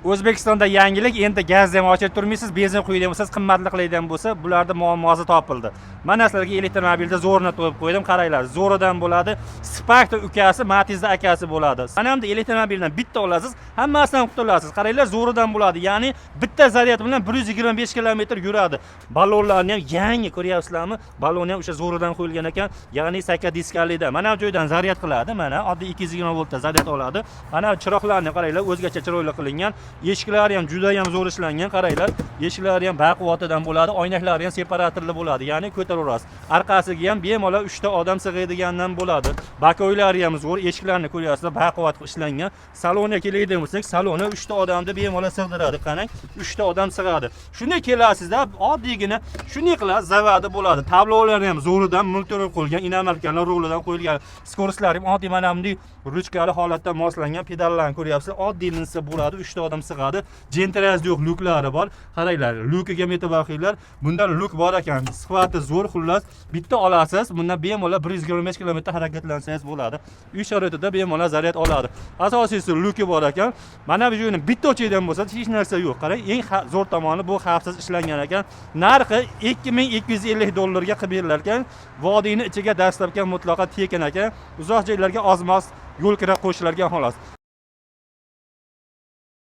O'zbekistonda yangilik, endi gazni ham ochib turmaysiz, benzin quyadigan bo'lsangiz, qimmatli qiladigan bo'lsa, bularda muammosi topildi. Mana sizlarga elektromobilda zo'rini qo'yib qo'ydim, qaranglar. Zo'ridan bo'ladi, Spark'da ukasi, Matiz'da akasi bo'ladi. Mana endi elektromobildan bitta olasiz, hammasidan qutulasiz. Qaranglar, zo'ridan bo'ladi. Ya'ni bitta zaryad bilan 125 kilometr yuradi. Ballonlarni ham yangi ko'ryapsizlarmi? Balloni ham o'sha zo'ridan qo'yilgan ekan, ya'ni saka diskalida. Mana bu joydan zaryad qiladi. Mana oddiy 220 voltda zaryad oladi. Mana chiroqlarni qaranglar, o'zgacha chiroyli qilingan. Eshiklari ham juda ham zo'r ishlangan, qaranglar. Eshiklari ham baquvvatidan bo'ladi, oynaklari ham separatorli bo'ladi, ya'ni ko'taraverasiz. Orqasiga ham bemalol 3 ta odam sig'adigandan bo'ladi. Bakoylari ham zo'r, eshiklarni ko'ryapsizlar, baquvvat ishlangan. Salonga keladigan bo'lsak, salonni 3 ta odamni bemalol sig'diradi. Qarang, 3 ta odam sig'adi. Shuni kelasizda oddiygina shunday qilasiz, zavodi bo'ladi. Tablolari ham zo'ridan multirib qo'yilgan, inomarkalar rolidan qo'yilgan. Skoroslari ham oddiy mana bunday ruchkali holatda moslangan, pedallarni ko'ryapsiz. Oddiy linsa bo'ladi, 3 ta odam sig'adi. Jentrasi yo'q, luklari bor. Qaranglar, lukiga metabaqiylar. Bunda luk bor ekan. Sifati zo'r, xullas. Bitta olasiz, bundan bemalol 125 kilometr harakatlansangiz bo'ladi. Uy sharoitida bemalol zaryad oladi. Asosiysi luki bor ekan. Mana bu joyni bitta o'chaydigan bo'lsa, hech narsa yo'q. Qarang, eng zo'r tomoni bu xavfsiz ishlangan ekan. Narxi $2250 ga qilib berilar ekan. Vodiyning ichiga dastlabki mutlaqo tekin ekan. Uzoq joylarga ozmos yo'l kira qo'shiladigan xolos.